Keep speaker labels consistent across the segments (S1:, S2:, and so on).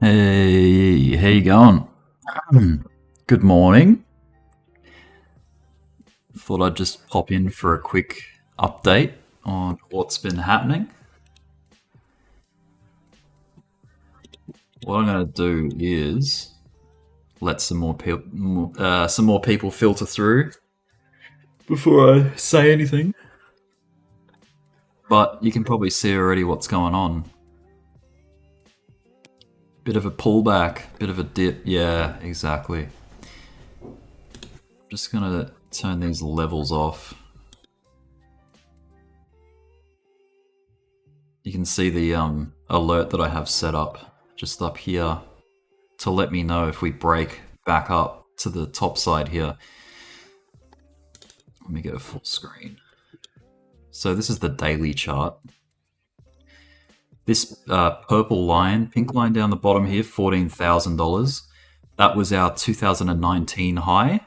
S1: Hey, how you going? Good morning. Thought I'd just pop in for a quick update on what's been happening. What I'm going to do is let some more people filter through before I say anything. But you can probably see already what's going on. Bit of a pullback, bit of a dip. Yeah, exactly. Just gonna turn these levels off. You can see the alert that I have set up just up here to let me know if we break back up to the top side here. Let me go full screen. So this is the daily chart. This purple line, pink line down the bottom here, $14,000. That was our 2019 high.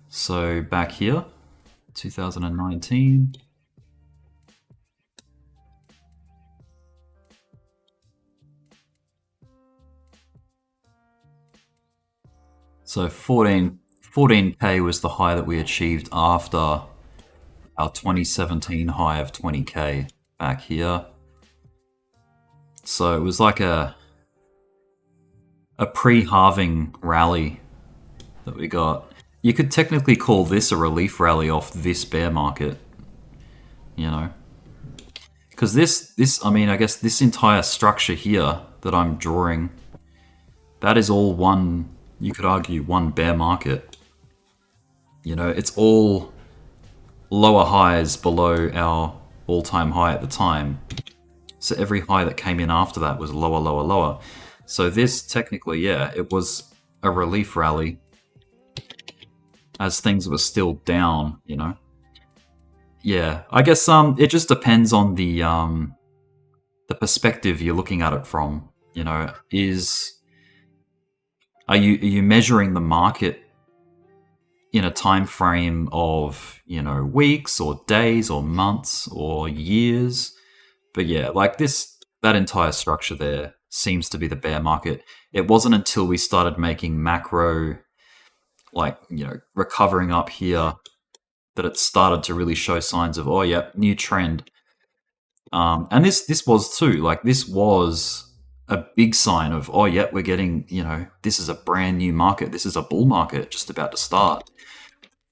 S1: So back here, 2019. So 14K was the high that we achieved after our 2017 high of 20K back here. So it was like a pre-halving rally that we got. You could technically call this a relief rally off this bear market, you know, because I mean, I guess this entire structure here that I'm drawing, that is all one, you could argue, one bear market. You know, it's all lower highs below our all-time high at the time. So every high that came in after that was lower, lower, lower. So this technically, yeah, it was a relief rally as things were still down, you know. Yeah, I guess it just depends on the perspective you're looking at it from. You know, are you measuring the market in a time frame of, you know, weeks or days or months or years? But yeah, like that entire structure there seems to be the bear market. It wasn't until we started making macro, like, you know, recovering up here, that it started to really show signs of, oh yeah, new trend. And this was too, like, this was a big sign of, oh yeah, we're getting, you know, this is a brand new market. This is a bull market just about to start.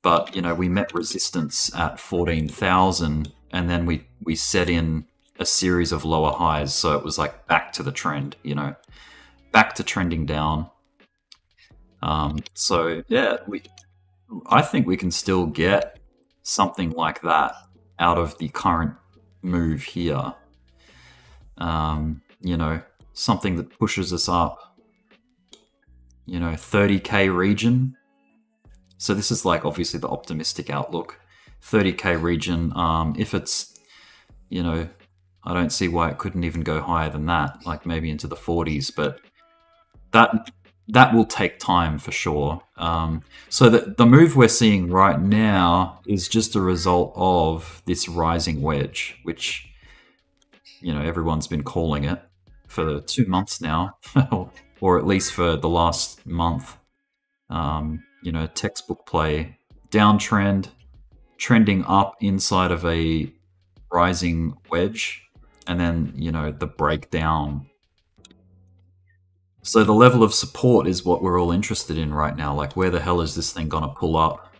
S1: But, you know, we met resistance at 14,000, and then we set in a series of lower highs. So it was like back to the trend, you know, back to trending down. So yeah, I think we can still get something like that out of the current move here. You know, something that pushes us up, you know, 30K region. So this is like obviously the optimistic outlook. 30K region, if it's, you know, I don't see why it couldn't even go higher than that, like maybe into the 40s, but that will take time for sure. So the move we're seeing right now is just a result of this rising wedge, which, you know, everyone's been calling it for 2 months now, or at least for the last month. You know, textbook play, downtrend, trending up inside of a rising wedge, and then, you know, the breakdown. So the level of support is what we're all interested in right now. Like, where the hell is this thing gonna pull up?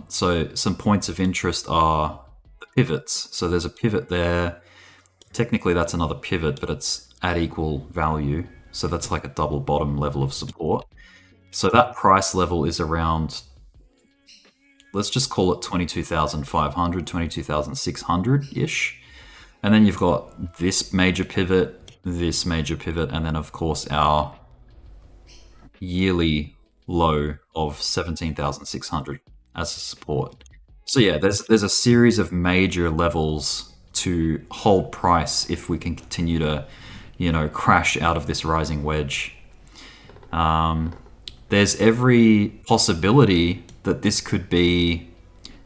S1: So some points of interest are the pivots. So there's a pivot there. Technically that's another pivot, but it's at equal value. So that's like a double bottom level of support. So that price level is around, let's just call it 22,500, 22,600-ish. And then you've got this major pivot, and then of course our yearly low of 17,600 as a support. So yeah, there's a series of major levels to hold price if we can continue to, you know, crash out of this rising wedge. There's every possibility that this could be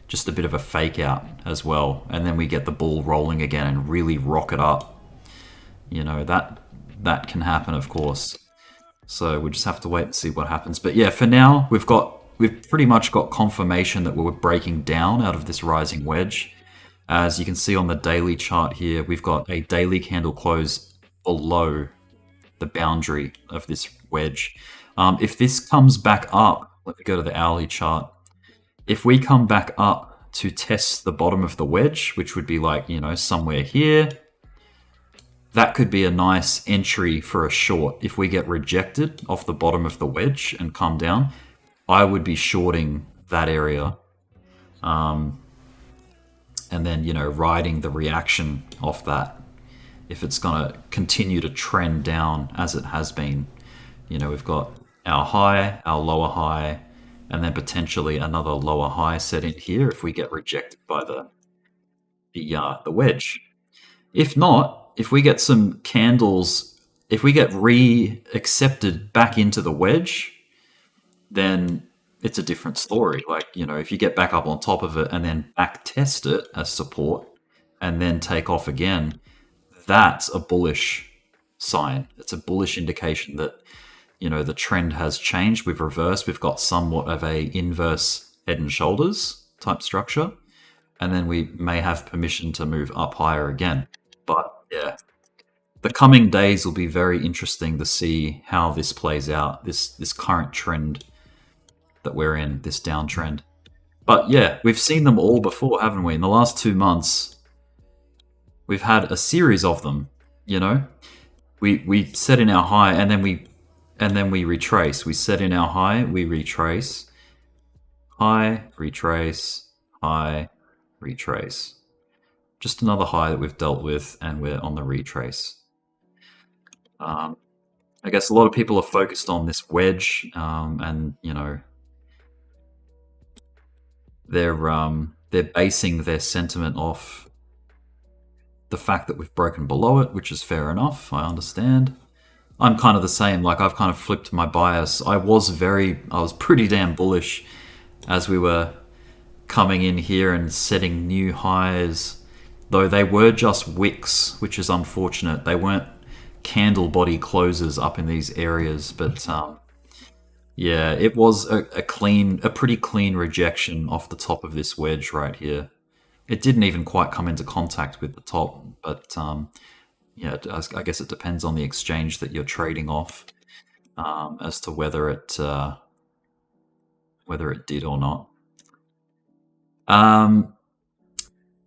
S1: just a bit of a fake out as well, and then we get the ball rolling again and really rocket up. You know, that can happen, of course. So we just have to wait and see what happens. But yeah, for now, we've pretty much got confirmation that we're breaking down out of this rising wedge. As you can see on the daily chart here, we've got a daily candle close below the boundary of this wedge. If this comes back up, let me go to the hourly chart. If we come back up to test the bottom of the wedge, which would be like, you know, somewhere here, that could be a nice entry for a short. If we get rejected off the bottom of the wedge and come down, I would be shorting that area. And then, you know, riding the reaction off that. If it's going to continue to trend down as it has been. You know, we've got our high, our lower high, and then potentially another lower high set in here if we get rejected by the wedge. If not, if we get some candles, if we get re-accepted back into the wedge, then it's a different story. Like, you know, if you get back up on top of it and then back test it as support and then take off again, that's a bullish sign. It's a bullish indication that, you know, the trend has changed. We've reversed. We've got somewhat of a inverse head and shoulders type structure. And then we may have permission to move up higher again. But yeah, the coming days will be very interesting to see how this plays out, this current trend that we're in, this downtrend. But yeah, we've seen them all before, haven't we? In the last 2 months, we've had a series of them, you know? We set in our high and then we retrace. We set in our high, we retrace. High, retrace, high, retrace. Just another high that we've dealt with, and we're on the retrace. I guess a lot of people are focused on this wedge, and you know, they're basing their sentiment off the fact that we've broken below it, which is fair enough. I understand. I'm kind of the same. Like, I've kind of flipped my bias. I was pretty damn bullish as we were coming in here and setting new highs. Though they were just wicks, which is unfortunate. They weren't candle body closes up in these areas, but yeah, it was a pretty clean rejection off the top of this wedge right here. It didn't even quite come into contact with the top, but yeah, I guess it depends on the exchange that you're trading off as to whether it did or not.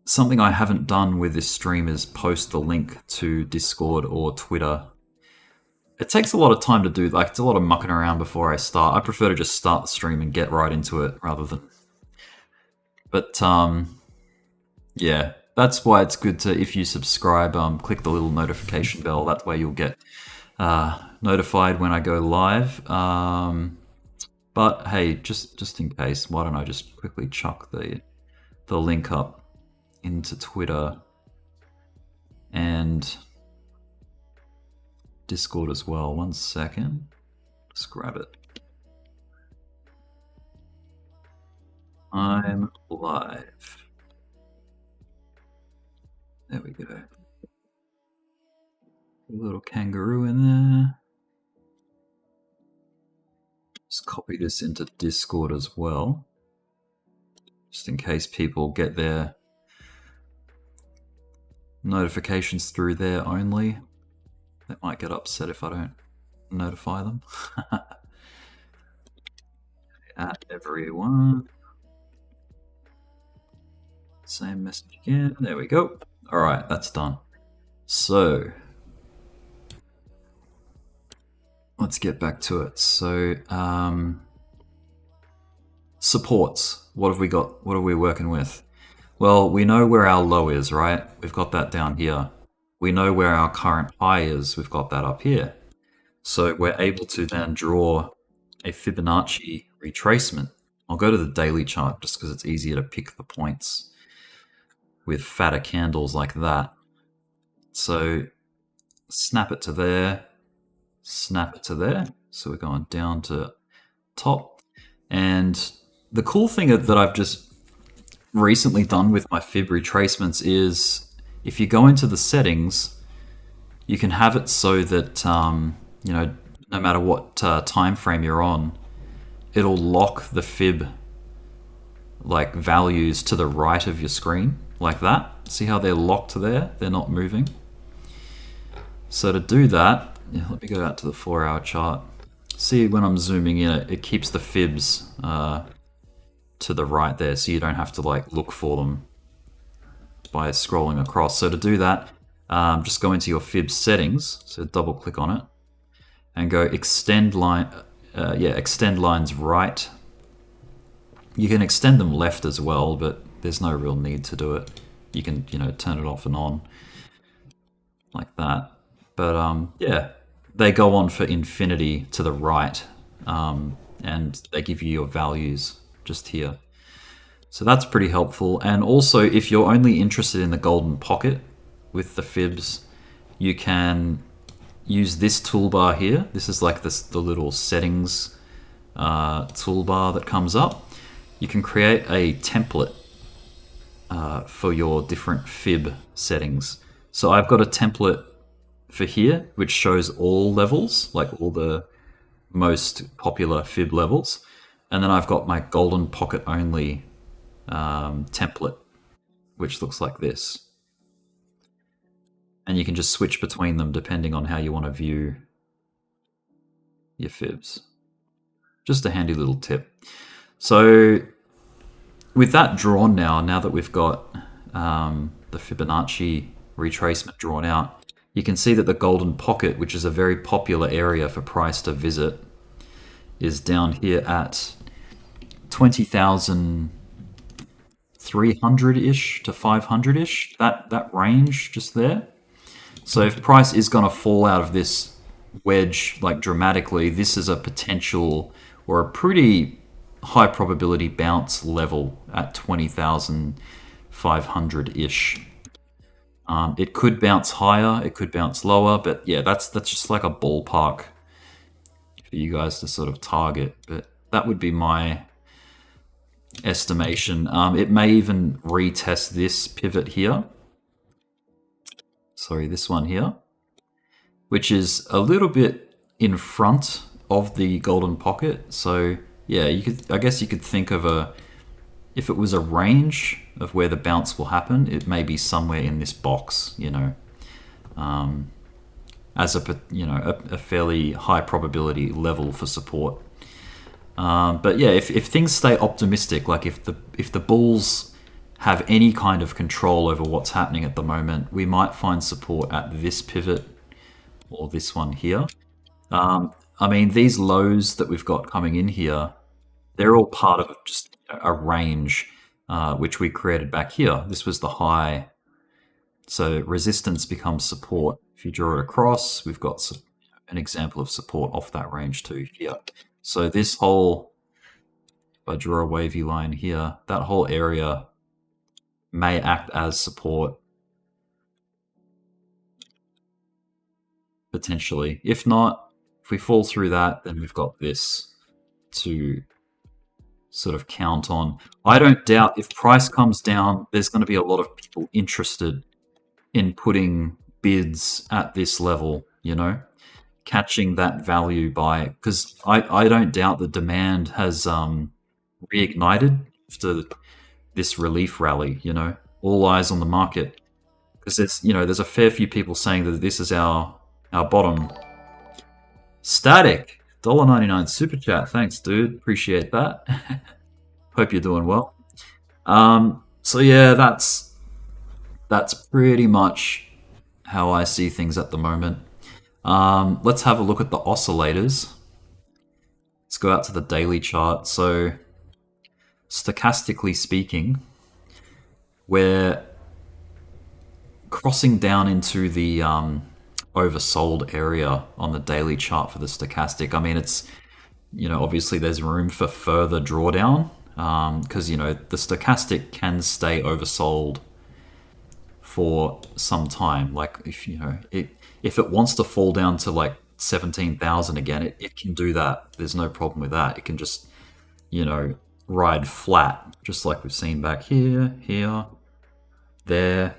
S1: Something I haven't done with this stream is post the link to Discord or Twitter. It takes a lot of time to do, like, it's a lot of mucking around before I start. I prefer to just start the stream and get right into it rather than... But, yeah, that's why it's good to, if you subscribe, click the little notification bell. That way you'll get notified when I go live. But, hey, just in case, why don't I just quickly chuck the link up into Twitter and Discord as well. 1 second. Just grab it. I'm live. There we go. A little kangaroo in there. Just copy this into Discord as well, just in case people get their notifications through there only. They might get upset if I don't notify them. At everyone. Same message again. There we go. All right, that's done. So let's get back to it. So supports. What have we got? What are we working with? Well, we know where our low is, right? We've got that down here. We know where our current high is. We've got that up here. So we're able to then draw a Fibonacci retracement. I'll go to the daily chart just because it's easier to pick the points with fatter candles like that. So snap it to there, snap it to there. So we're going down to top. And the cool thing that I've just recently done with my fib retracements is if you go into the settings, you can have it so that, you know, no matter what time frame you're on, it'll lock the fib like values to the right of your screen like that. See how they're locked there? They're not moving. So to do that, yeah, let me go out to the 4-hour chart. See, when I'm zooming in, it keeps the fibs to the right there, so you don't have to like look for them by scrolling across. So to do that, just go into your fib settings. So double click on it and go extend line. Extend lines right. You can extend them left as well, but there's no real need to do it. You can, you know, turn it off and on like that. But yeah, they go on for infinity to the right, and they give you your values just here. So that's pretty helpful. And also, if you're only interested in the golden pocket with the fibs, you can use this toolbar here. This is like the little settings toolbar that comes up. You can create a template for your different fib settings. So I've got a template for here, which shows all levels, like all the most popular fib levels. And then I've got my golden pocket only template, which looks like this. And you can just switch between them depending on how you want to view your fibs. Just a handy little tip. So with that drawn now that we've got the Fibonacci retracement drawn out, you can see that the golden pocket, which is a very popular area for price to visit, is down here at 20,300-ish to 500-ish, that range just there. So if price is going to fall out of this wedge like dramatically, this is a potential or a pretty high probability bounce level at 20,500-ish. It could bounce higher, it could bounce lower, but yeah, that's just like a ballpark for you guys to sort of target. But that would be my estimation. It may even retest this pivot here. Sorry, this one here, which is a little bit in front of the golden pocket. So yeah, I guess you could think of if it was a range of where the bounce will happen, it may be somewhere in this box, you know, as a fairly high probability level for support. But yeah, if things stay optimistic, like if the bulls have any kind of control over what's happening at the moment, we might find support at this pivot or this one here. I mean, these lows that we've got coming in here, they're all part of just a range which we created back here. This was the high. So resistance becomes support. If you draw it across, we've got an example of support off that range too here. So this whole, if I draw a wavy line here, that whole area may act as support potentially. If not, if we fall through that, then we've got this to sort of count on. I don't doubt if price comes down, there's going to be a lot of people interested in putting bids at this level, you know, catching that value by, because I don't doubt the demand has reignited after this relief rally, you know, all eyes on the market, because there's a fair few people saying that this is our bottom. Static $1.99 super chat, thanks dude, appreciate that. Hope you're doing well. So yeah, that's pretty much how I see things at the moment. Let's have a look at the oscillators. Let's go out to the daily chart. So stochastically speaking, we're crossing down into the oversold area on the daily chart for the stochastic. I mean, it's, obviously there's room for further drawdown because, the stochastic can stay oversold for some time. Like if it wants to fall down to like 17,000 again, it can do that. There's no problem with that. It can just, ride flat, just like we've seen back here, there.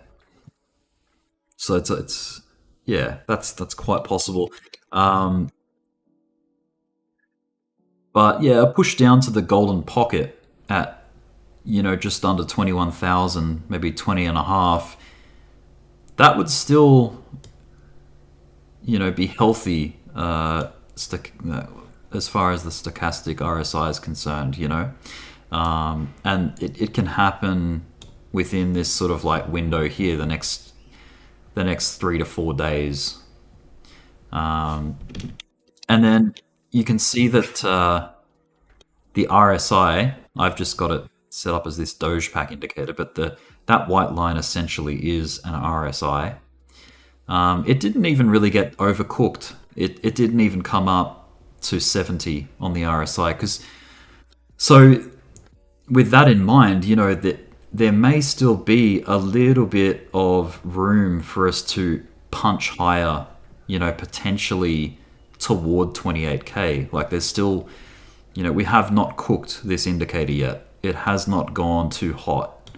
S1: So it's Yeah, that's quite possible. Um, but yeah, a push down to the golden pocket at just under 21,000, maybe 20 and a half. That would still be healthy as far as the stochastic RSI is concerned. And it can happen within this sort of like window here, the next 3 to 4 days. And then you can see that the RSI, I've just got it set up as this Doge pack indicator, but that white line essentially is an RSI. It didn't even really get overcooked. It didn't even come up to 70 on the RSI. So with that in mind, that there may still be a little bit of room for us to punch higher, potentially toward 28K. Like there's still, we have not cooked this indicator yet. It has not gone too hot.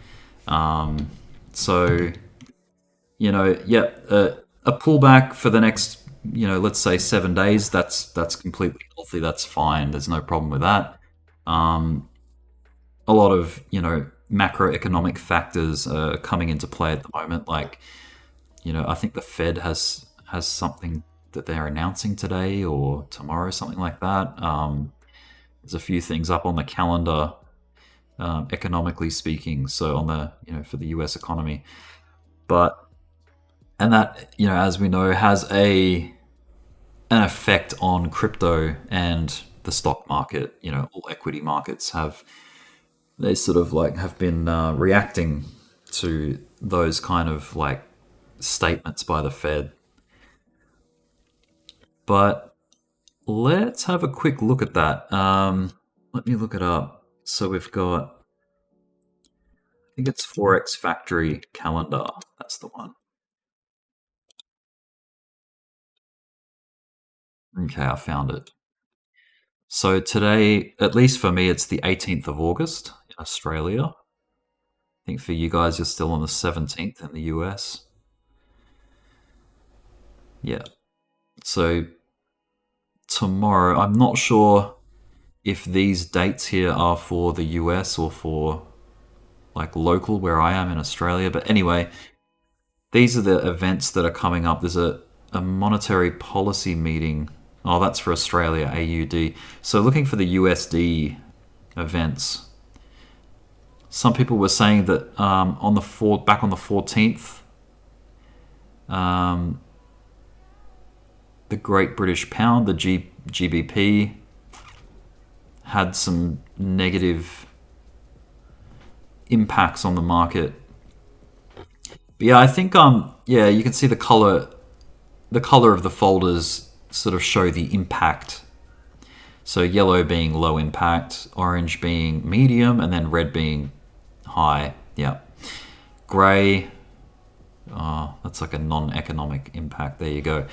S1: So, yeah, a pullback for the next, let's say 7 days, that's completely healthy. That's fine. There's no problem with that. A lot of, macroeconomic factors are coming into play at the moment. Like, I think the Fed has something that they're announcing today or tomorrow, something like that. There's a few things up on the calendar, economically speaking. So on the, for the US economy, and that, as we know, has an effect on crypto and the stock market. All equity markets they sort of like have been reacting to those kind of like statements by the Fed. But let's have a quick look at that. Let me look it up. So we've got, I think it's Forex Factory calendar. That's the one. Okay, I found it. So today, at least for me, it's the 18th of August in Australia. I think for you guys, you're still on the 17th in the US. Yeah. So tomorrow, I'm not sure if these dates here are for the US or for like local where I am in Australia. But anyway, these are the events that are coming up. There's a monetary policy meeting. Oh, that's for Australia, AUD. So looking for the USD events. Some people were saying that back on the 14th, the Great British Pound, the GBP, had some negative impacts on the market. But yeah, I think yeah, you can see the color of the folders sort of show the impact. So yellow being low impact, orange being medium, and then red being high. Yeah. Grey, that's like a non-economic impact. There you go.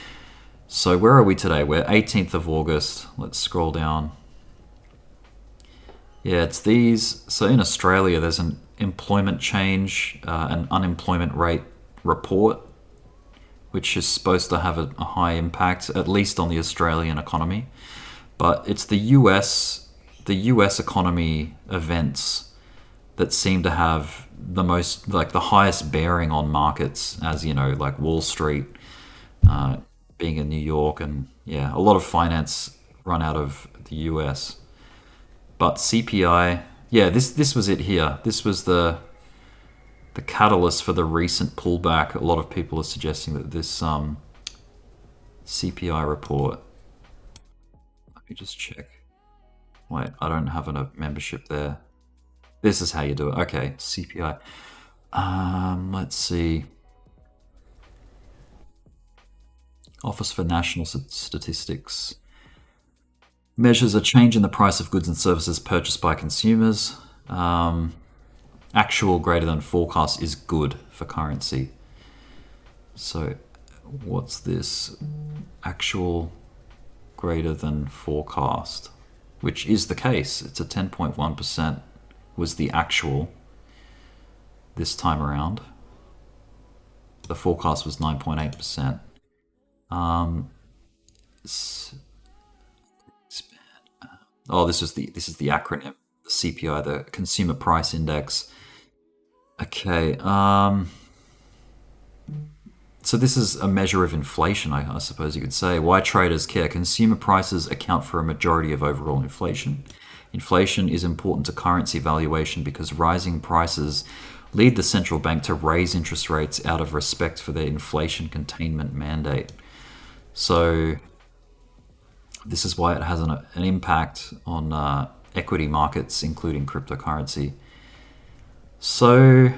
S1: So where are we today? We're 18th of August. Let's scroll down. Yeah, it's these. So in Australia, there's an employment change, an unemployment rate report, which is supposed to have a high impact, at least on the Australian economy. But it's the US economy events that seem to have the most, like the highest bearing on markets, as like Wall Street, being in New York, and yeah, a lot of finance run out of the US. But CPI, yeah, this was it here. This was the catalyst for the recent pullback. A lot of people are suggesting that this CPI report. Let me just check. Wait, I don't have a membership there. This is how you do it. Okay, CPI. Let's see. Office for National Statistics measures a change in the price of goods and services purchased by consumers. Actual greater than forecast is good for currency. So what's this? Actual greater than forecast, which is the case. It's a 10.1% was the actual this time around. The forecast was 9.8%. Oh, this is the acronym, the CPI, the Consumer Price Index. Okay. So this is a measure of inflation, I suppose you could say. Why traders care? Consumer prices account for a majority of overall inflation. Inflation is important to currency valuation because rising prices lead the central bank to raise interest rates out of respect for their inflation containment mandate. So this is why it has an impact on equity markets, including cryptocurrency. So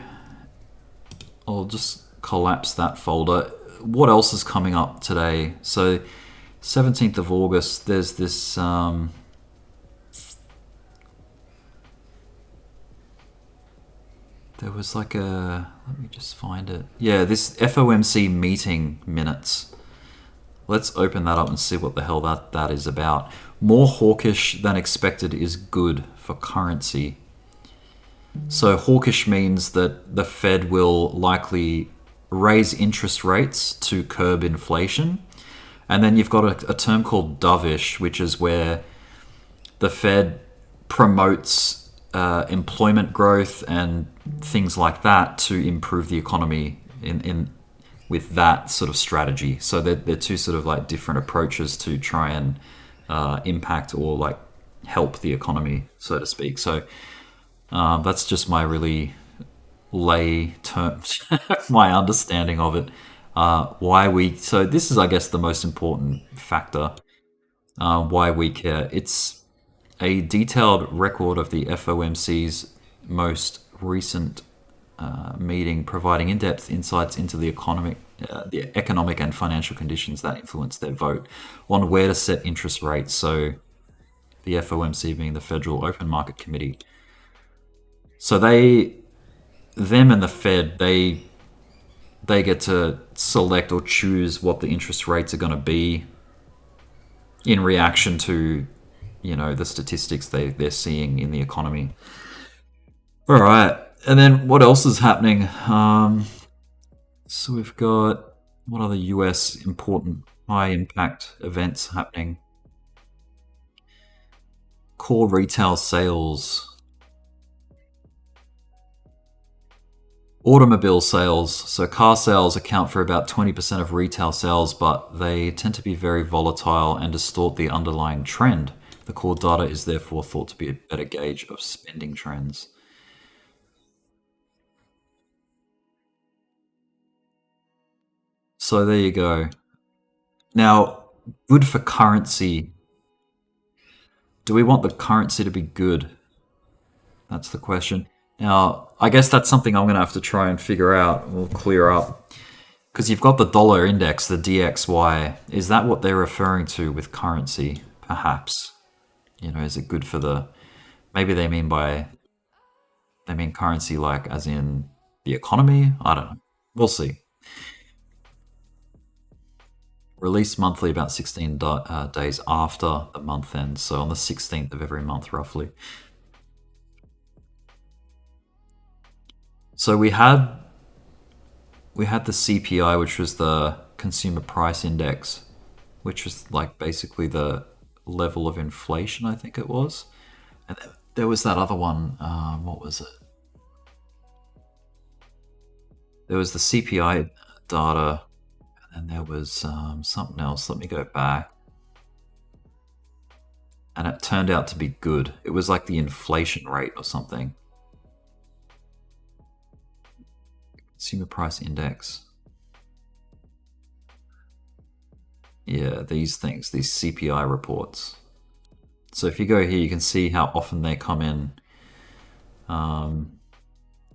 S1: I'll just collapse that folder. What else is coming up today? So 17th of August, there's this there was like a, let me just find it. Yeah, this FOMC meeting minutes. Let's open that up and see what the hell that is about. More hawkish than expected is good for currency. So hawkish means that the Fed will likely raise interest rates to curb inflation. And then you've got a term called dovish, which is where the Fed promotes employment growth and things like that to improve the economy in with that sort of strategy. So they're two sort of like different approaches to try and impact or like help the economy, so to speak. So that's just my really lay terms, my understanding of it. So this is, I guess, the most important factor. Why we care. It's a detailed record of the FOMC's most recent meeting, providing in-depth insights into the economic and financial conditions that influence their vote on where to set interest rates. So the FOMC being the Federal Open Market Committee. So them and the Fed, they get to select or choose what the interest rates are going to be in reaction to, the statistics they're seeing in the economy. All right. And then what else is happening? So we've got, what other US important high impact events happening? Core retail sales. Automobile sales. So car sales account for about 20% of retail sales, but they tend to be very volatile and distort the underlying trend. The core data is therefore thought to be a better gauge of spending trends. So there you go. Now, good for currency. Do we want the currency to be good? That's the question. Now, I guess that's something I'm going to have to try and figure out or clear up. Because you've got the dollar index, the DXY. Is that what they're referring to with currency? Perhaps. Is it good for the... Maybe they mean currency like as in the economy? I don't know. We'll see. Released monthly about 16 days after the month end. So on the 16th of every month, roughly. So we had the CPI, which was the Consumer Price Index, which was like basically the level of inflation, I think it was. And there was that other one. What was it? There was the CPI data, and there was something else. Let me go back. And it turned out to be good. It was like the inflation rate or something. Consumer Price Index. Yeah, these things, these CPI reports. So if you go here, you can see how often they come in.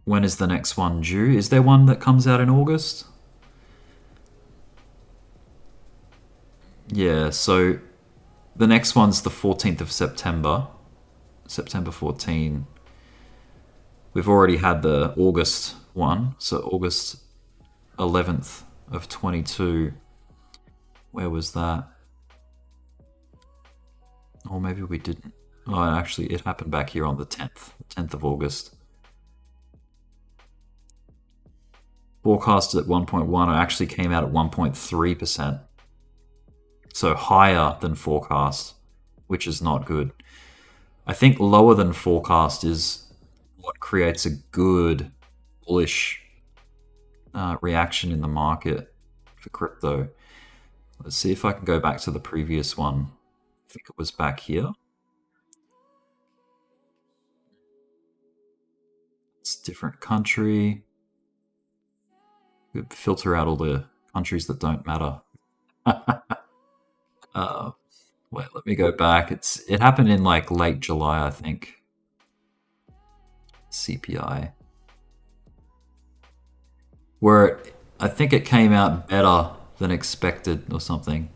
S1: When is the next one due? Is there one that comes out in August? Yeah, so the next one's the 14th of September. September 14. We've already had the August one, so August 11th of 22. Where was that? Or maybe we didn't. Oh, actually, it happened back here on the 10th of August. Forecasted at 1.1, it actually came out at 1.3%. So higher than forecast, which is not good. I think lower than forecast is what creates a good bullish reaction in the market for crypto. Let's see if I can go back to the previous one. I think it was back here. It's a different country. We filter out all the countries that don't matter. Wait, let me go back. It happened in like late July, I think. CPI. Where I think it came out better than expected or something.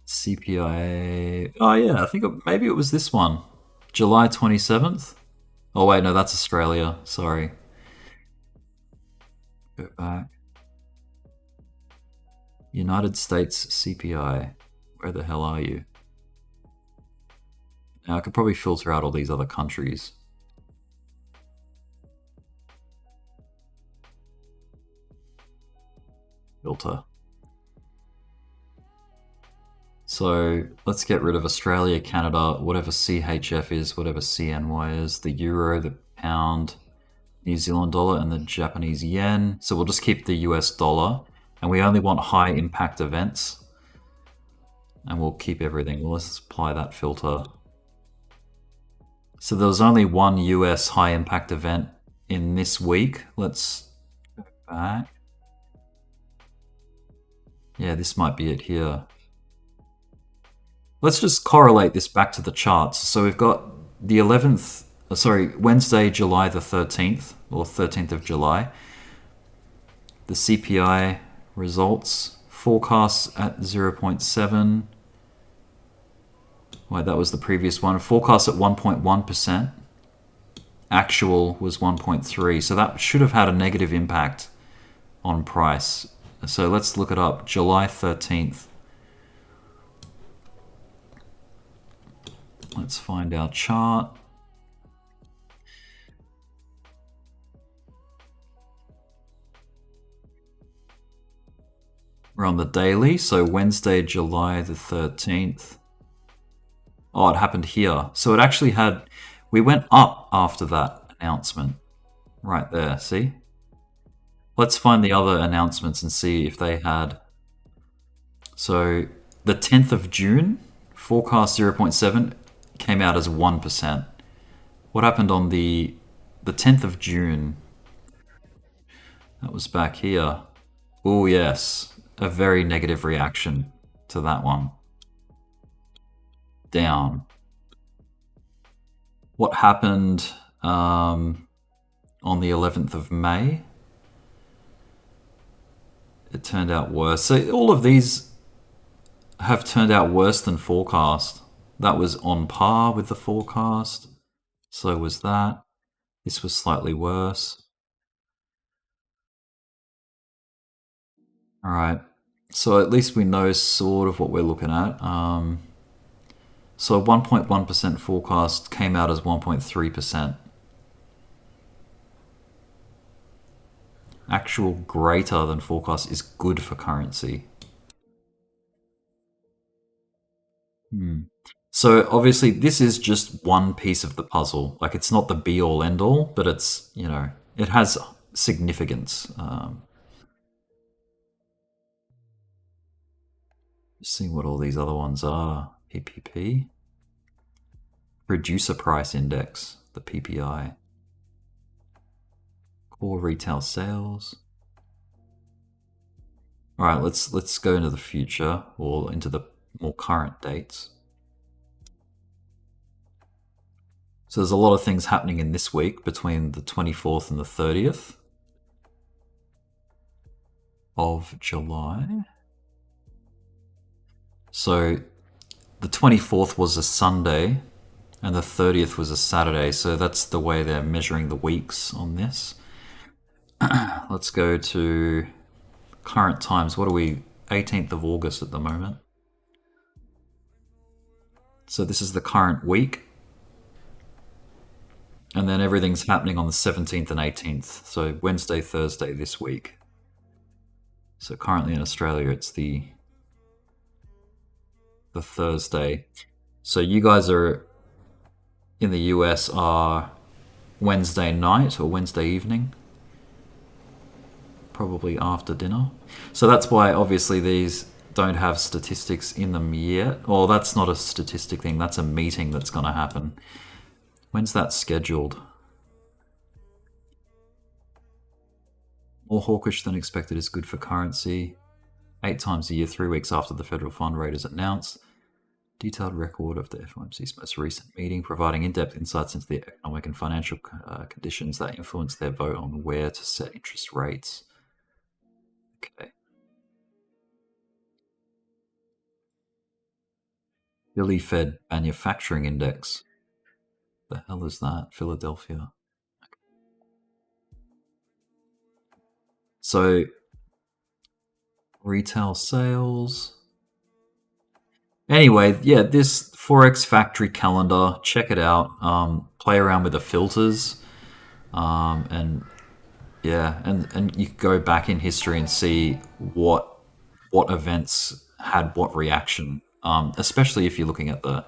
S1: CPI. Oh yeah, I think maybe it was this one. July 27th. Oh wait, no, that's Australia. Sorry. Go back. United States CPI. Where the hell are you? Now I could probably filter out all these other countries. Filter. So let's get rid of Australia, Canada, whatever CHF is, whatever CNY is, the euro, the pound, New Zealand dollar, and the Japanese yen. So we'll just keep the US dollar, and we only want high impact events. And we'll keep everything. Well, let's apply that filter. So there was only one US high impact event in this week. Let's go back. Yeah, this might be it here. Let's just correlate this back to the charts. So we've got the 11th, Wednesday, July the 13th, or 13th of July. The CPI results, forecasts at 0.7. Wait, that was the previous one. Forecast at 1.1%. Actual was 1.3. So that should have had a negative impact on price. So let's look it up. July 13th. Let's find our chart. We're on the daily, so Wednesday, July the 13th. Oh, it happened here. So it actually had, we went up after that announcement. Right there, see? Let's find the other announcements and see if they had. So the 10th of June, forecast 0.7, came out as 1%. What happened on the 10th of June? That was back here. Oh yes, a very negative reaction to that one. Down. What happened on the 11th of May? It turned out worse. So all of these have turned out worse than forecast. That was on par with the forecast. So was that. This was slightly worse. All right. So at least we know sort of what we're looking at. So 1.1% forecast came out as 1.3%. Actual greater than forecast is good for currency. So obviously this is just one piece of the puzzle. Like it's not the be all end all, but it's, you know, it has significance. Just seeing what all these other ones are. PPP. Producer Price Index, the PPI. Core retail sales. All right, let's go into the future or into the more current dates. So there's a lot of things happening in this week between the 24th and the 30th of July. So the 24th was a Sunday and the 30th was a Saturday. So that's the way they're measuring the weeks on this. Let's go to current times. What are we? 18th of August at the moment. So this is the current week. And then everything's happening on the 17th and 18th. So Wednesday, Thursday this week. So currently in Australia, it's the Thursday. So you guys are in the US are Wednesday night or Wednesday evening. Probably after dinner. So that's why obviously these don't have statistics in them yet. Well, that's not a statistic thing. That's a meeting that's going to happen. When's that scheduled? More hawkish than expected is good for currency. 8 times a year, 3 weeks after the federal fund rate is announced. Detailed record of the FOMC's most recent meeting, providing in-depth insights into the economic and financial conditions that influence their vote on where to set interest rates. Okay. Philly Fed Manufacturing Index. The hell is that? Philadelphia. So, retail sales. Anyway, yeah, this Forex Factory calendar, check it out. Play around with the filters. And yeah, and you can go back in history and see what events had what reaction. Especially if you're looking at the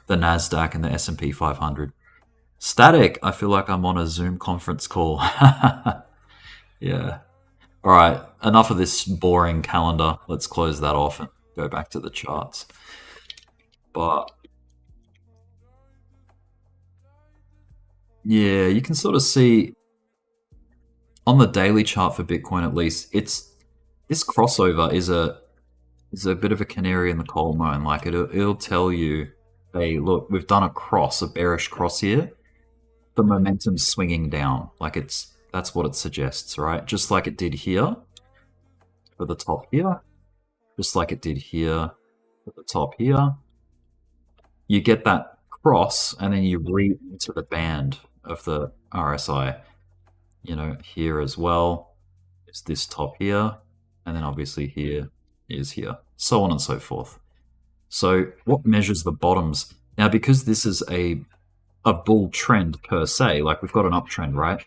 S1: NASDAQ and the S&P 500. Static, I feel like I'm on a Zoom conference call. Yeah. All right, enough of this boring calendar. Let's close that off and go back to the charts. But yeah, you can sort of see on the daily chart for Bitcoin at least, it's this crossover is a bit of a canary in the coal mine. Like it'll tell you, hey, look, we've done a bearish cross here. The momentum's swinging down. Like that's what it suggests, right? Just like it did here for the top here, just like it did here for the top here. You get that cross, and then you read into the band of the RSI. You know, here as well is this top here, and then obviously here is here, so on and so forth. So what measures the bottoms? Now, because this is a bull trend per se, like we've got an uptrend, right?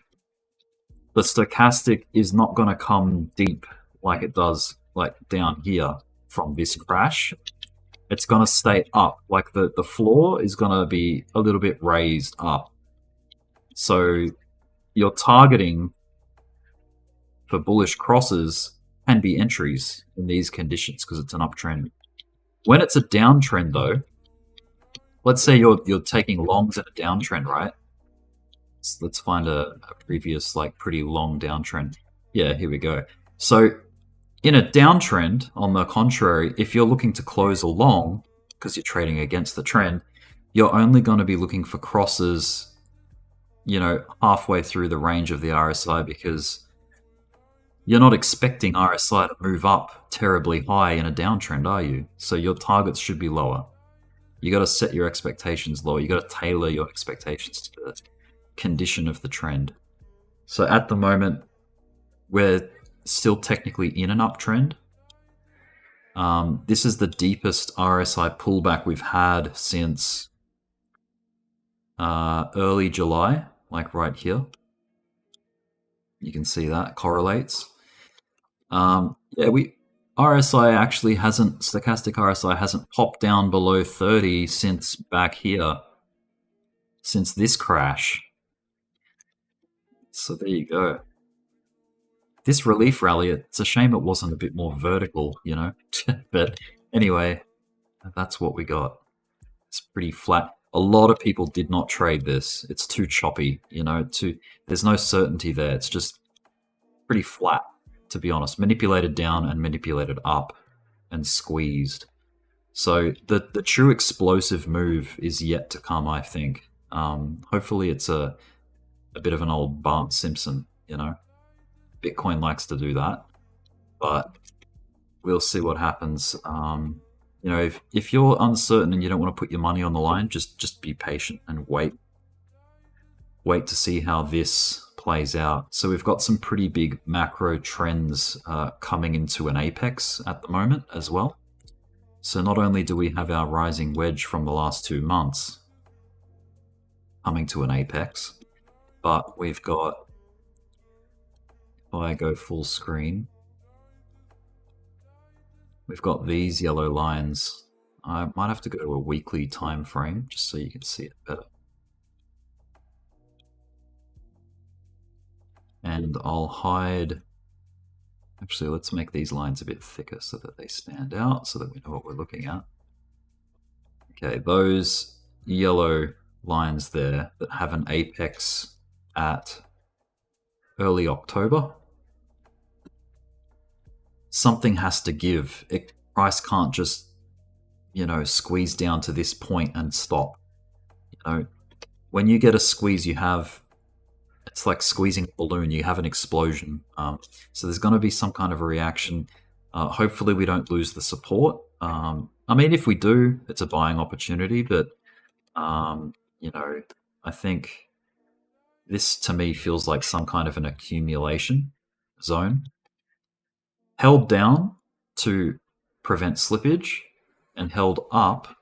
S1: The stochastic is not going to come deep like it does like down here from this crash. It's going to stay up. Like the floor is going to be a little bit raised up. So your targeting for bullish crosses can be entries in these conditions because it's an uptrend. When it's a downtrend though, let's say you're taking longs in a downtrend, right? So let's find a previous like pretty long downtrend. Yeah, here we go. So in a downtrend, on the contrary, if you're looking to close a long because you're trading against the trend, you're only going to be looking for crosses, you know, halfway through the range of the RSI because you're not expecting RSI to move up terribly high in a downtrend, are you? So your targets should be lower. You got to set your expectations lower. You got to tailor your expectations to the condition of the trend. So at the moment, we're still technically in an uptrend. This is the deepest RSI pullback we've had since early July, like right here. You can see that correlates. RSI actually hasn't, stochastic RSI hasn't popped down below 30 since back here, since this crash. So there you go. This relief rally, it's a shame it wasn't a bit more vertical, you know? But anyway, that's what we got. It's pretty flat. A lot of people did not trade this. It's too choppy, you know, there's no certainty there. It's just pretty flat, to be honest. Manipulated down and manipulated up and squeezed. So the true explosive move is yet to come, I think. Hopefully it's a bit of an old Bart Simpson, you know? Bitcoin likes to do that, but we'll see what happens. You know, if you're uncertain and you don't want to put your money on the line, just be patient and wait to see how this plays out. So we've got some pretty big macro trends coming into an apex at the moment as well. So not only do we have our rising wedge from the last 2 months coming to an apex, but we've got, if I go full screen, we've got these yellow lines. I might have to go to a weekly time frame just so you can see it better. And I'll hide, actually let's make these lines a bit thicker so that they stand out, so that we know what we're looking at. Okay, those yellow lines there that have an apex at early October, something has to give. Price can't just, squeeze down to this point and stop. When you get a squeeze, it's like squeezing a balloon. You have an explosion. So there's going to be some kind of a reaction. Hopefully we don't lose the support. I mean, if we do, it's a buying opportunity, but I think this to me feels like some kind of an accumulation zone. Held down to prevent slippage, and held up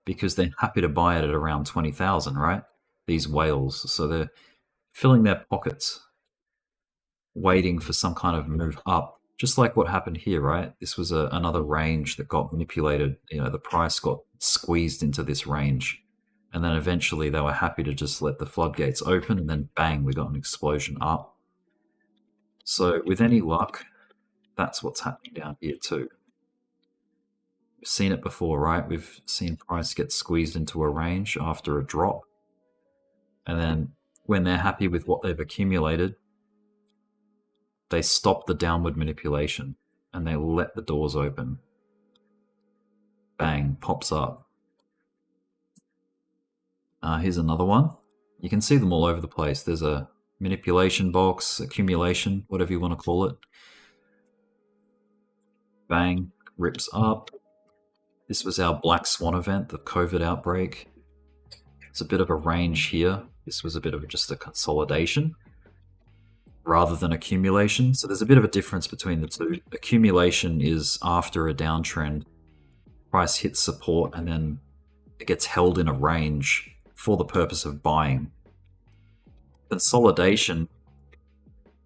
S1: because they're happy to buy it at around 20,000, right? These whales. So they're filling their pockets, waiting for some kind of move up, just like what happened here, right? This was another range that got manipulated. The price got squeezed into this range, and then eventually they were happy to just let the floodgates open, and then bang, we got an explosion up. So with any luck, that's what's happening down here too. We've seen it before, right? We've seen price get squeezed into a range after a drop, and then when they're happy with what they've accumulated, they stop the downward manipulation and they let the doors open. Bang, pops up. Here's another one. You can see them all over the place. There's a manipulation box, accumulation, whatever you want to call it. Bang, rips up. This was our Black Swan event, the COVID outbreak. It's a bit of a range here. This was a bit of just a consolidation rather than accumulation. So there's a bit of a difference between the two. Accumulation is after a downtrend, price hits support and then it gets held in a range for the purpose of buying. Consolidation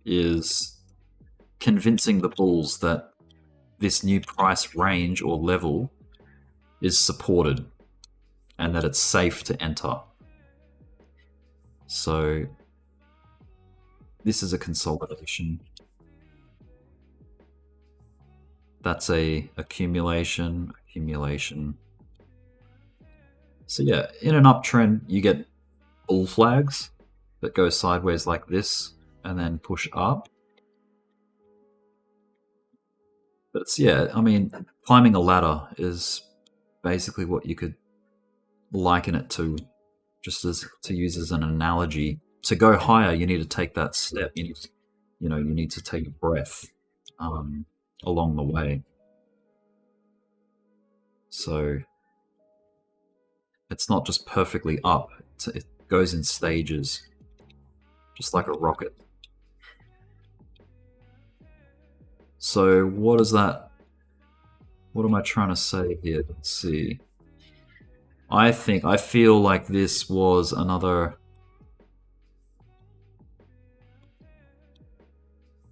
S1: is convincing the bulls that this new price range or level is supported and that it's safe to enter. So this is a consolidation. That's a accumulation. So yeah, in an uptrend, you get bull flags that go sideways like this and then push up. But it's, yeah, I mean, climbing a ladder is basically what you could liken it to, just as to use as an analogy. To go higher, you need to take that step. You need to take a breath along the way. So it's not just perfectly up. It goes in stages, just like a rocket. So what is that? What am I trying to say here? Let's see. I feel like this was another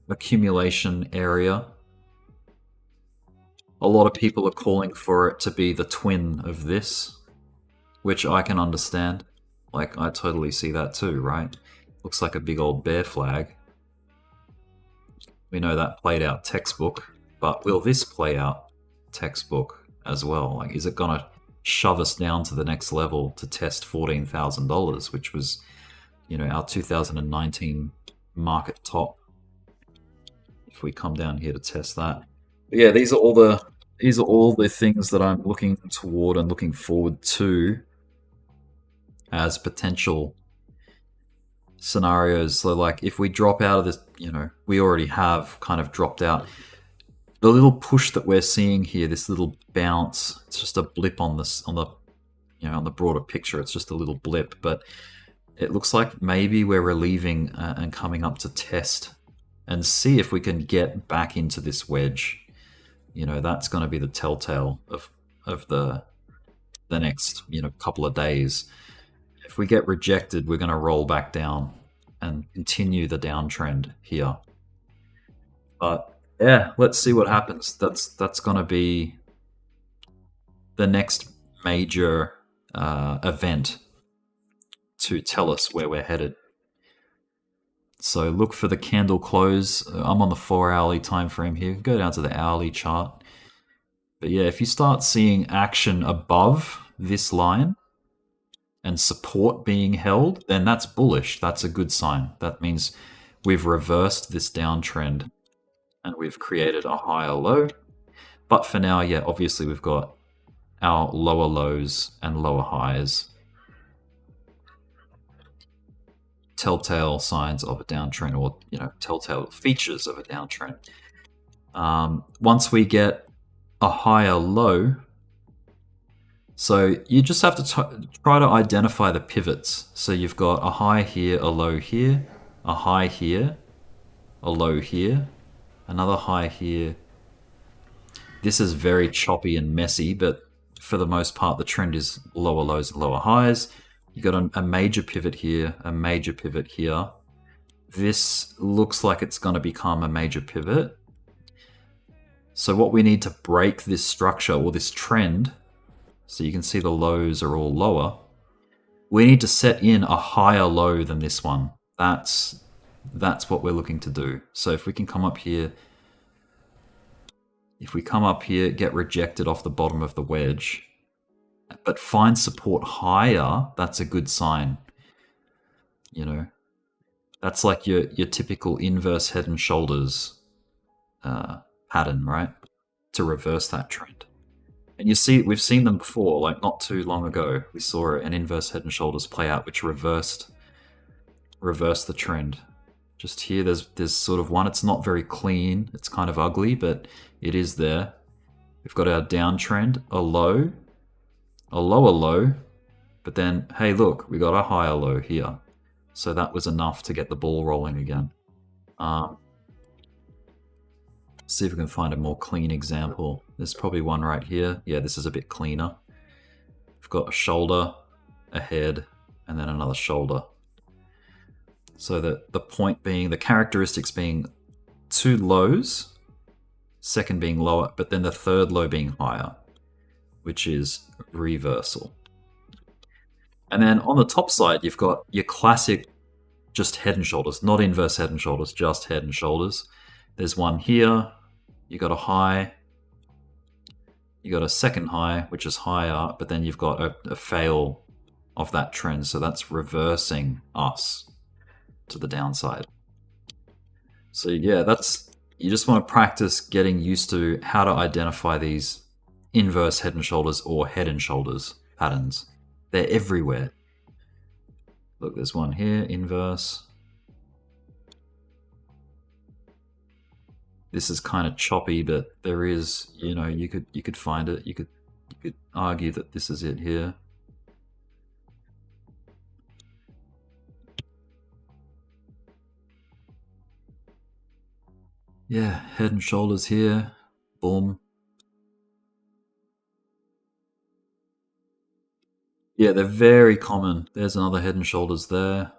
S1: accumulation area. A lot of people are calling for it to be the twin of this, which I can understand. Like, I totally see that too, right? Looks like a big old bear flag. We know that played out textbook, but will this play out textbook as well? Like, is it gonna shove us down to the next level to test $14,000, which was, our 2019 market top? If we come down here to test that. But yeah, these are all the things that I'm looking toward and looking forward to as potential scenarios. So like, if we drop out of this, we already have kind of dropped out. The little push that we're seeing here, this little bounce, it's just a blip on this, on the broader picture. It's just a little blip, but it looks like maybe we're relieving and coming up to test and see if we can get back into this wedge. That's going to be the telltale of the next couple of days. If we get rejected, we're going to roll back down and continue the downtrend here. But yeah, let's see what happens. That's going to be the next major event to tell us where we're headed. So look for the candle close. I'm on the 4-hourly time frame here. Go down to the hourly chart. But yeah, if you start seeing action above this line and support being held, then that's bullish. That's a good sign. That means we've reversed this downtrend and we've created a higher low. But for now, yeah, obviously we've got our lower lows and lower highs. Telltale signs of a downtrend, or telltale features of a downtrend. Once we get a higher low, so you just have to try to identify the pivots. So you've got a high here, a low here, a high here, a low here, another high here. This is very choppy and messy, but for the most part, the trend is lower lows and lower highs. You got a major pivot here, a major pivot here. This looks like it's going to become a major pivot. So what we need to break this structure or this trend, so you can see the lows are all lower, we need to set in a higher low than this one. That's what we're looking to do. So if we can come up here, get rejected off the bottom of the wedge, but find support higher, that's a good sign. That's like your typical inverse head and shoulders pattern, right? To reverse that trend. And we've seen them before, like not too long ago. We saw an inverse head and shoulders play out, which reversed the trend. Just here, there's sort of one. It's not very clean. It's kind of ugly, but it is there. We've got our downtrend, a low, a lower low, but then, hey, look, we got a higher low here. So that was enough to get the ball rolling again. See if we can find a more clean example. There's probably one right here. Yeah, this is a bit cleaner. We've got a shoulder, a head, and then another shoulder. So the point being, the characteristics being two lows, second being lower, but then the third low being higher, which is reversal. And then on the top side, you've got your classic just head and shoulders, not inverse head and shoulders, just head and shoulders. There's one here, you got a high, you got a second high, which is higher, but then you've got a fail of that trend. So that's reversing us to the downside. So yeah, you just want to practice getting used to how to identify these inverse head and shoulders or head and shoulders patterns. They're everywhere. Look, there's one here, inverse. This is kind of choppy, but there is, you could find it. You could argue that this is it here. Yeah, head and shoulders here. Boom. Yeah, they're very common. There's another head and shoulders there.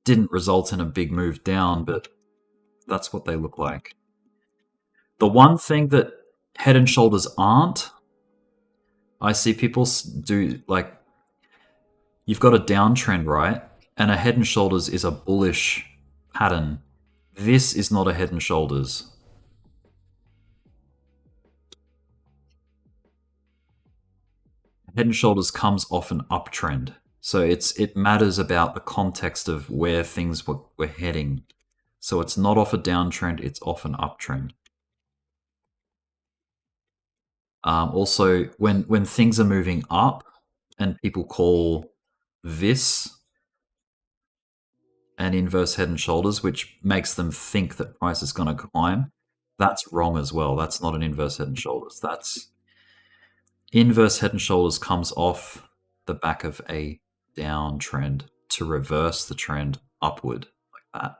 S1: Didn't result in a big move down, but that's what they look like. The one thing that head and shoulders aren't, I see people do, like, you've got a downtrend, right? And a head and shoulders is a bullish pattern. This is not a head and shoulders. Head and shoulders comes off an uptrend. So it matters about the context of where things were heading. So it's not off a downtrend, it's off an uptrend. Also, when things are moving up and people call this an inverse head and shoulders, which makes them think that price is going to climb, that's wrong as well. That's not an inverse head and shoulders. That's inverse head and shoulders comes off the back of a downtrend to reverse the trend upward like that.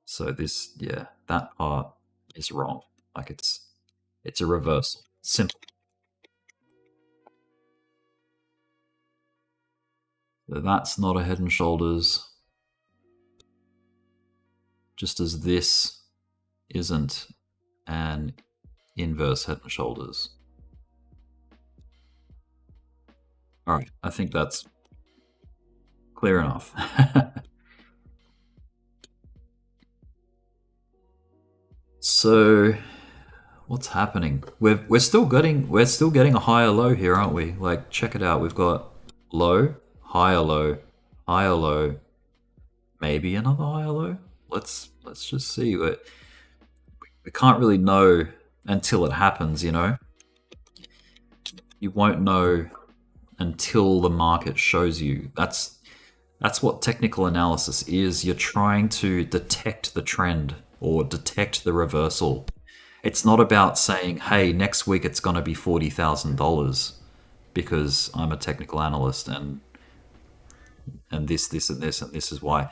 S1: So this, yeah, that part is wrong. Like it's a reversal. Simple. That's not a Head and Shoulders. Just as this isn't an inverse Head and Shoulders. All right, I think that's clear enough. So what's happening? We're still getting a higher low here, aren't we? Like, check it out. We've got low, higher low, higher low, maybe another higher low. Let's just see. We can't really know until it happens, you know? You won't know until the market shows you. That's what technical analysis is. You're trying to detect the trend or detect the reversal. It's not about saying, hey, next week it's going to be $40,000 because I'm a technical analyst and this and this and this is why.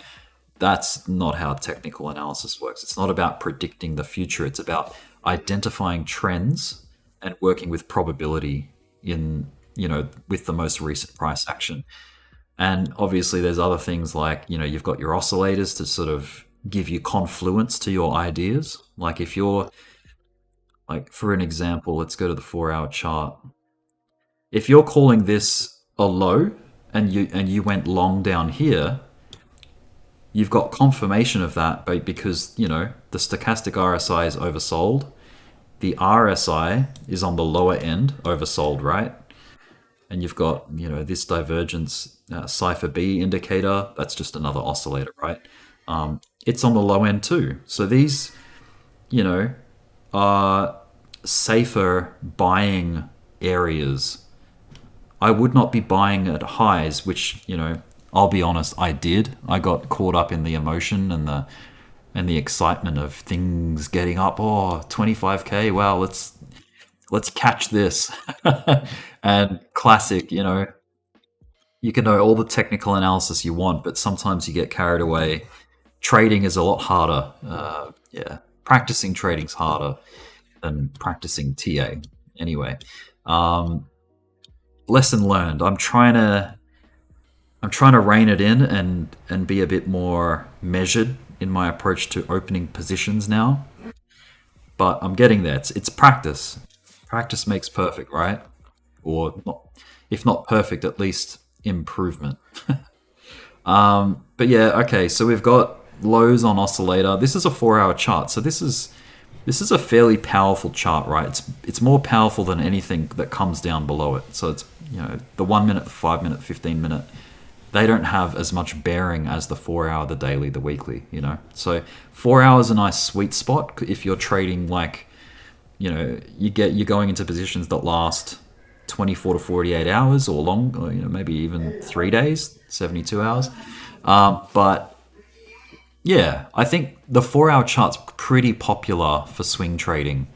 S1: That's not how technical analysis works. It's not about predicting the future. It's about identifying trends and working with probability in, with the most recent price action. And obviously there's other things like, you've got your oscillators to sort of give you confluence to your ideas. Like if you're, like for an example, let's go to the 4-hour chart. If you're calling this a low and you went long down here, you've got confirmation of that because, the stochastic RSI is oversold. The RSI is on the lower end, oversold, right? And you've got, this divergence cipher B indicator. That's just another oscillator, right? It's on the low end too. So these, are safer buying areas. I would not be buying at highs, which, I'll be honest, I did. I got caught up in the emotion and the excitement of things getting up. Oh, 25K. Wow, let's catch this. And classic, you can know all the technical analysis you want, but sometimes you get carried away. Trading is a lot harder. Practicing trading's harder than practicing TA. Anyway, lesson learned. I'm trying to rein it in and be a bit more measured in my approach to opening positions now. But I'm getting there. It's practice. Practice makes perfect, right? Or not, if not perfect, at least improvement. But yeah, okay. So we've got lows on oscillator. This is a 4-hour chart. So this is a fairly powerful chart, right? It's more powerful than anything that comes down below it. So it's the 1 minute, the 5 minute, 15 minute. They don't have as much bearing as the 4-hour, the daily, the weekly. So 4 hours a nice sweet spot if you're trading like, you're going into positions that last 24 to 48 hours or long, or, maybe even 3 days, 72 hours. But yeah, I think the 4-hour chart's pretty popular for swing trading.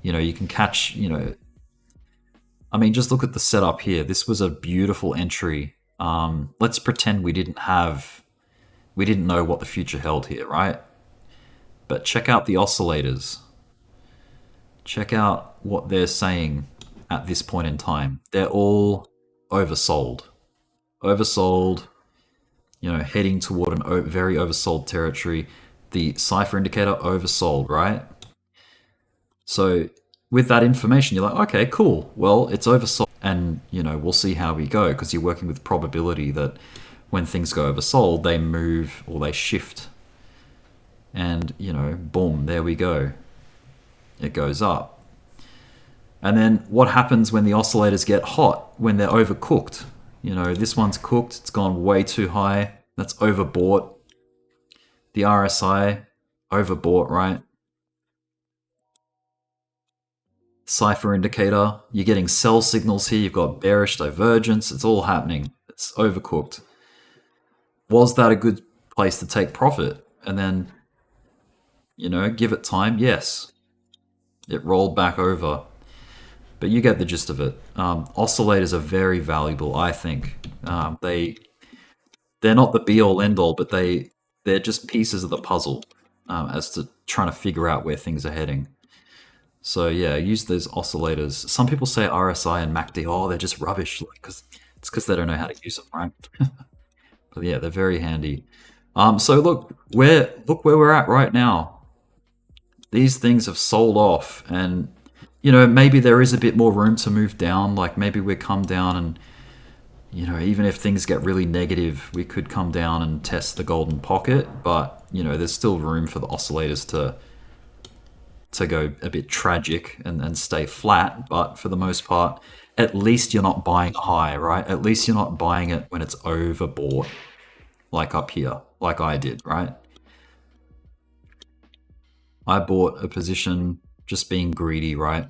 S1: You can catch, I mean, just look at the setup here. This was a beautiful entry. Let's pretend we didn't know what the future held here, right? But check out the oscillators. Check out what they're saying at this point in time. They're all oversold. Oversold, heading toward an very oversold territory. The cipher indicator oversold, right? So with that information, you're like, okay, cool. Well, it's oversold, and we'll see how we go, because you're working with probability that when things go oversold, they move or they shift, and boom, there we go. It goes up. And then what happens when the oscillators get hot? When they're overcooked? This one's cooked. It's gone way too high. That's overbought. The RSI, overbought, right? Cipher indicator, you're getting sell signals here. You've got bearish divergence. It's all happening. It's overcooked. Was that a good place to take profit? And then, give it time. Yes. It rolled back over. But you get the gist of it. Oscillators are very valuable, I think. They're not the be-all, end-all, but they're just pieces of the puzzle as to trying to figure out where things are heading. So yeah, use those oscillators. Some people say RSI and MACD, oh, they're just rubbish, it's because they don't know how to use them, right? But yeah, they're very handy. So look where we're at right now. These things have sold off, and maybe there is a bit more room to move down. Like maybe we come down and even if things get really negative, we could come down and test the golden pocket. But there's still room for the oscillators to go a bit tragic and stay flat. But for the most part, at least you're not buying high, right? At least you're not buying it when it's overbought, like up here, like I did, right? I bought a position just being greedy, right?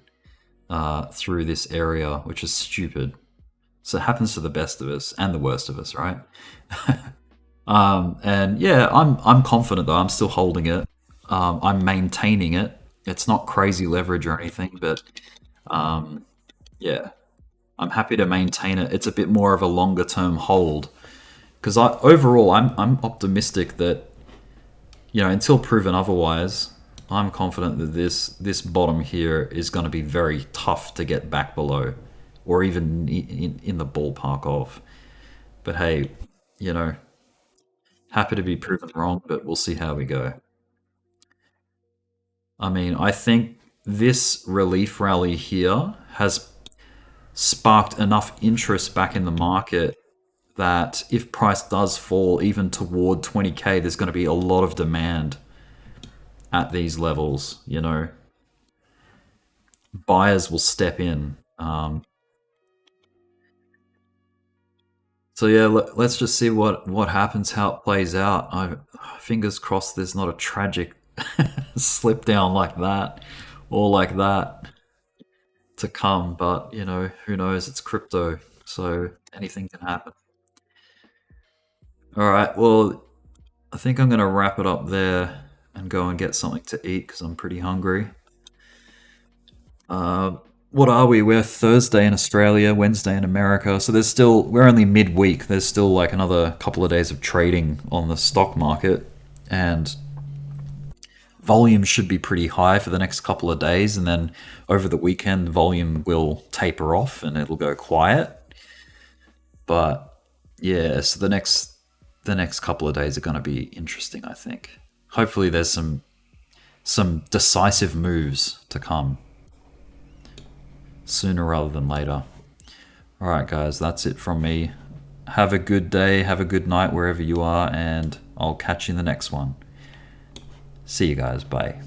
S1: Through this area, which is stupid. So it happens to the best of us and the worst of us, right? And yeah, I'm confident though. I'm still holding it. I'm maintaining it. It's not crazy leverage or anything, but yeah, I'm happy to maintain it. It's a bit more of a longer term hold because overall I'm optimistic that until proven otherwise, I'm confident that this bottom here is going to be very tough to get back below, or even in the ballpark of. But hey, happy to be proven wrong, but we'll see how we go. I mean, I think this relief rally here has sparked enough interest back in the market that if price does fall even toward 20k, there's going to be a lot of demand at these levels. Buyers will step in. So yeah, let's just see what happens, how it plays out. Fingers crossed there's not a tragic slip down like that or like that to come, but who knows? It's crypto, so anything can happen. All right, well, I think I'm gonna wrap it up there and go and get something to eat because I'm pretty hungry. What are we? We're Thursday in Australia, Wednesday in America, so we're only midweek. There's still like another couple of days of trading on the stock market, and volume should be pretty high for the next couple of days, and then over the weekend volume will taper off and it'll go quiet. But yeah, so the next couple of days are going to be interesting, I think. Hopefully there's some decisive moves to come sooner rather than later. All right, guys, that's it from me. Have a good day, have a good night wherever you are, and I'll catch you in the next one. See you guys. Bye.